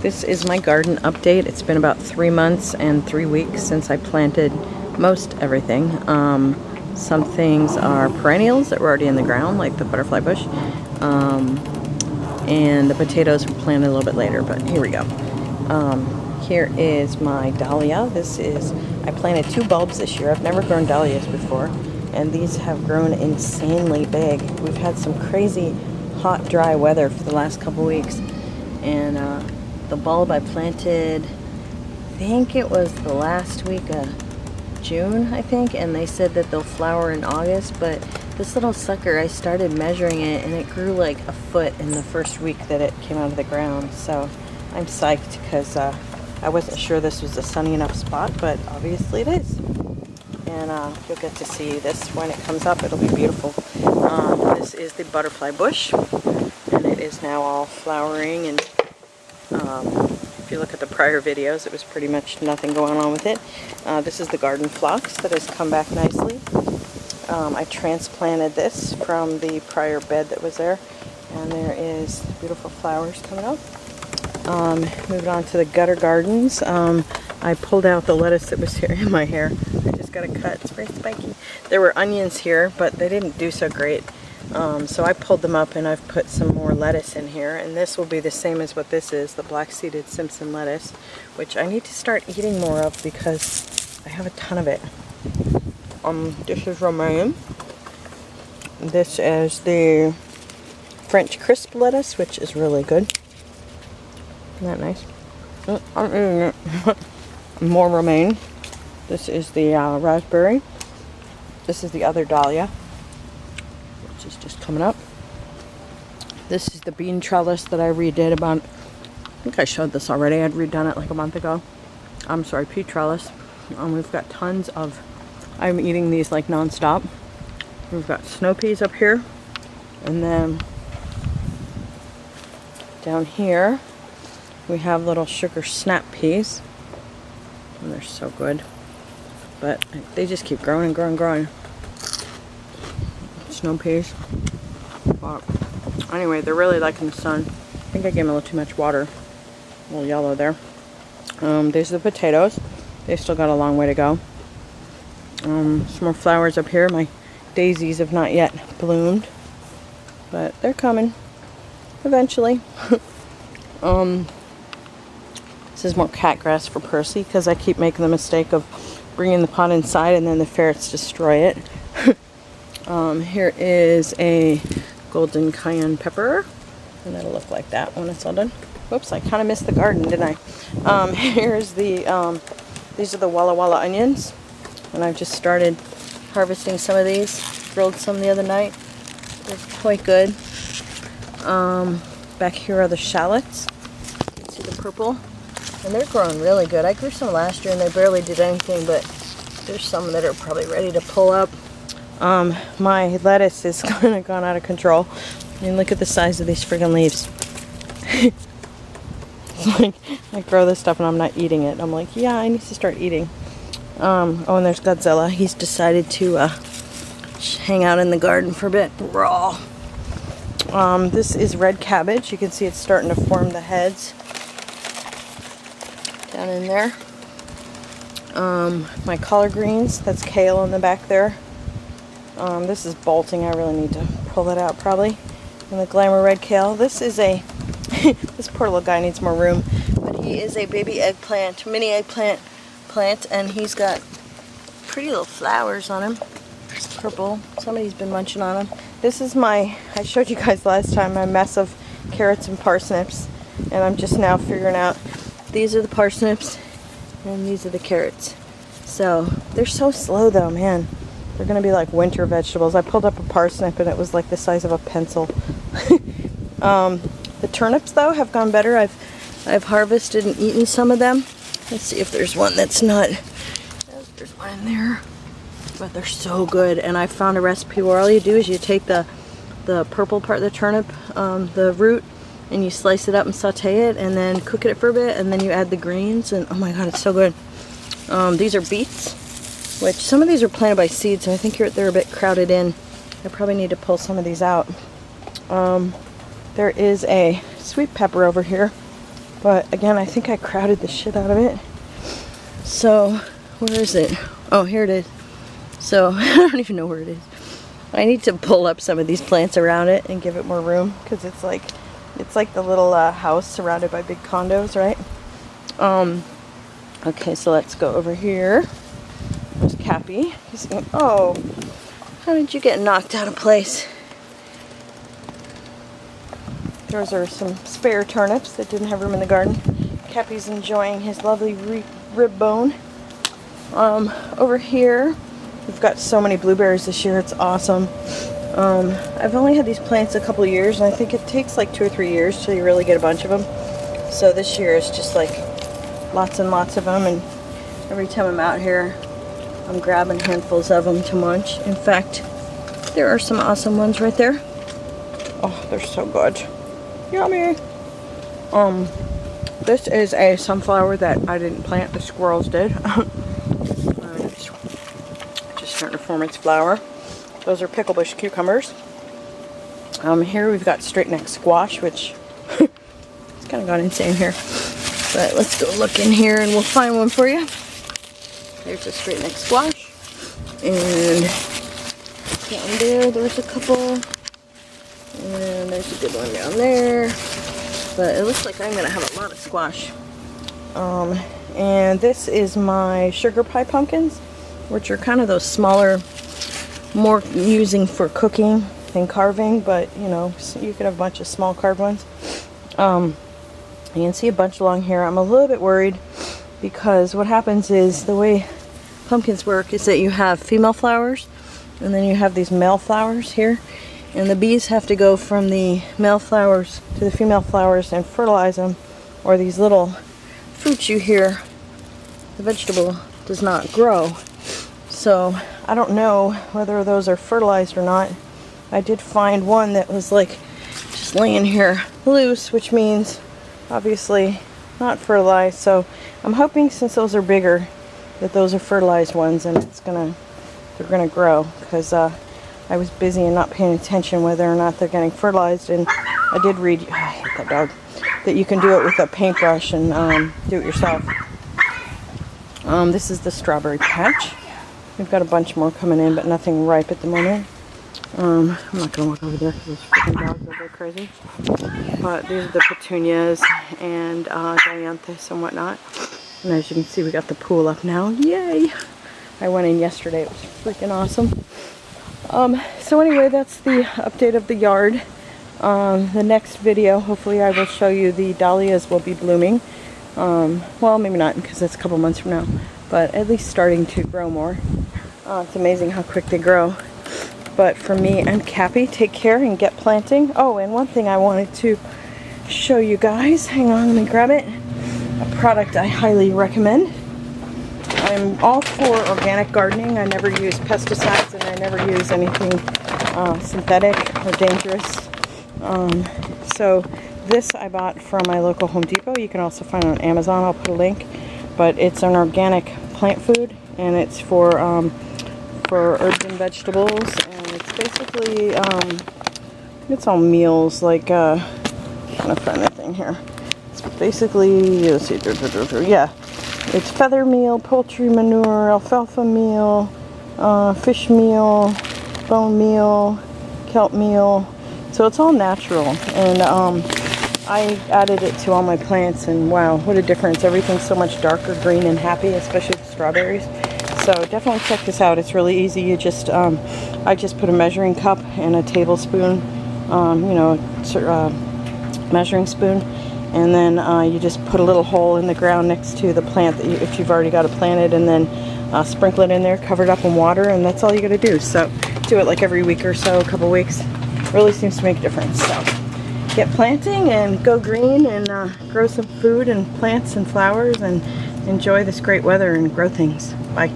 This is my garden update. It's been about 3 months and 3 weeks since I planted most everything. Some things are perennials that were already in the ground, like the butterfly bush. And the potatoes were planted a little bit later, but here we go. Here is my dahlia. I planted 2 bulbs this year. I've never grown dahlias before, and these have grown insanely big. We've had some crazy hot, dry weather for the last couple weeks, and the bulb I planted, I think it was the last week of June, I think, and they said that they'll flower in August, but this little sucker, I started measuring it and it grew like a foot in the first week that it came out of the ground. So I'm psyched because I wasn't sure this was a sunny enough spot, but obviously it is. And you'll get to see this when it comes up. It'll be beautiful. This is the butterfly bush, and it is now all flowering, and if you look at the prior videos, it was pretty much nothing going on with it. This is the garden phlox that has come back nicely. I transplanted this from the prior bed that was there, and there is beautiful flowers coming up. Moving on to the gutter gardens. I pulled out the lettuce that was here in my hair. I just got it cut. It's very spiky. There were onions here, but they didn't do so great. So I pulled them up and I've put some more lettuce in here, and this will be the same as what this is, the black-seeded Simpson lettuce, which I need to start eating more of because I have a ton of it. This is romaine. This is the French crisp lettuce, which is really good. Isn't that nice? I'm eating it. More romaine. This is the raspberry. This is the other dahlia, which is just coming up. This is the bean trellis that I redid about, I think I showed this already. I'd redone it like a month ago. I'm sorry, pea trellis. We've got tons of, I'm eating these like non-stop. We've got snow peas up here. And then down here, we have little sugar snap peas. And they're so good. But they just keep growing and growing and growing. Snow peas. But anyway, they're really liking the sun. I think I gave them a little too much water. A little yellow there. These are the potatoes. They still got a long way to go. Some more flowers up here. My daisies have not yet bloomed, but they're coming eventually. This is more cat grass for Percy because I keep making the mistake of bringing the pot inside and then the ferrets destroy it. Here is a golden cayenne pepper, and that'll look like that when it's all done. Whoops, I kind of missed the garden, didn't I? Here's the, these are the Walla Walla onions, and I've just started harvesting some of these. Grilled some the other night. They're quite good. Back here are the shallots. You can see the purple, and they're growing really good. I grew some last year and they barely did anything, but there's some that are probably ready to pull up. My lettuce is kind of gone out of control. I mean, look at the size of these friggin' leaves. It's like, I grow this stuff and I'm not eating it. I'm like, yeah, I need to start eating. Oh, and there's Godzilla. He's decided to hang out in the garden for a bit. Raw. This is red cabbage. You can see it's starting to form the heads down in there. My collard greens, that's kale in the back there. This is bolting. I really need to pull that out probably. And the glamour red kale. This is a, this poor little guy needs more room, but he is a baby eggplant, mini eggplant plant, and he's got pretty little flowers on him. It's purple. Somebody's been munching on them. This is my, I showed you guys last time, my mess of carrots and parsnips, and I'm just now figuring out these are the parsnips and these are the carrots. So they're so slow though, man. They're gonna be like winter vegetables. I pulled up a parsnip and it was like the size of a pencil. The turnips though have gone better. I've harvested and eaten some of them. Let's see if there's one that's not. There's one in there. But they're so good, and I found a recipe where all you do is you take the purple part of the turnip, the root, and you slice it up and saute it, and then cook it for a bit, and then you add the greens, and oh my god, it's so good. These are beets, which some of these are planted by seed, so I think they're a bit crowded in. I probably need to pull some of these out. There is a sweet pepper over here. But again, I think I crowded the shit out of it. So, where is it? Oh, here it is. So, I don't even know where it is. I need to pull up some of these plants around it and give it more room, because it's like the little house surrounded by big condos, right? Okay, so let's go over here. There's Cappy. Oh, how did you get knocked out of place? Those are some spare turnips that didn't have room in the garden. Cappy's enjoying his lovely rib bone. Over here, we've got so many blueberries this year. It's awesome. I've only had these plants a couple of years, and I think it takes like 2 or 3 years till you really get a bunch of them. So this year is just like lots and lots of them, and every time I'm out here, I'm grabbing handfuls of them to munch. In fact, there are some awesome ones right there. Oh, they're so good. Yummy. This is a sunflower that I didn't plant, the squirrels did. It's just starting to form its flower. Those are pickle bush cucumbers. Here we've got straight neck squash, which it's kind of gone insane here. But let's go look in here and we'll find one for you. There's a straight neck squash. And down there, there's a couple. And there's a good one down there. But it looks like I'm going to have a lot of squash. And this is my sugar pie pumpkins, which are kind of those smaller, more using for cooking than carving, but you know, you could have a bunch of small carved ones. You can see a bunch along here. I'm a little bit worried because what happens is the way pumpkins work is that you have female flowers and then you have these male flowers here, and the bees have to go from the male flowers to the female flowers and fertilize them, or these little fruits you hear, the vegetable does not grow. So I don't know whether those are fertilized or not. I did find one that was like just laying here loose, which means obviously not fertilized. So I'm hoping, since those are bigger, that those are fertilized ones, and they're gonna grow, because I was busy and not paying attention whether or not they're getting fertilized. And I did read, I hate that dog, that you can do it with a paintbrush and do it yourself. This is the strawberry patch. We've got a bunch more coming in, but nothing ripe at the moment. I'm not going to walk over there because those freaking dogs will go crazy. But these are the petunias and dianthus and whatnot. And as you can see, we got the pool up now. Yay! I went in yesterday. It was freaking awesome. So anyway, that's the update of the yard. The next video, hopefully I will show you the dahlias will be blooming. Well, maybe not, because that's a couple months from now. But at least starting to grow more. It's amazing how quick they grow. But for me and Cappy, take care and get planting. Oh, and one thing I wanted to show you guys. Hang on, let me grab it. A product I highly recommend. I'm all for organic gardening. I never use pesticides, and I never use anything synthetic or dangerous. So this I bought from my local Home Depot. You can also find it on Amazon. I'll put a link. But it's an organic plant food, and it's for herbs and vegetables, and it's basically it's all meals, like I'm trying to find the thing here. It's basically, let's see, yeah, it's feather meal, poultry manure, alfalfa meal, fish meal, bone meal, kelp meal. So it's all natural, and I added it to all my plants, and wow, what a difference. Everything's so much darker green and happy, especially the strawberries. So definitely check this out. It's really easy. You just, I just put a measuring cup and a tablespoon, measuring spoon, and then you just put a little hole in the ground next to the plant that if you've already got it planted, and then sprinkle it in there, cover it up in water, and that's all you got to do. So do it like every week or so, a couple weeks. Really seems to make a difference. So get planting and go green, and grow some food and plants and flowers, and enjoy this great weather and grow things. Bye.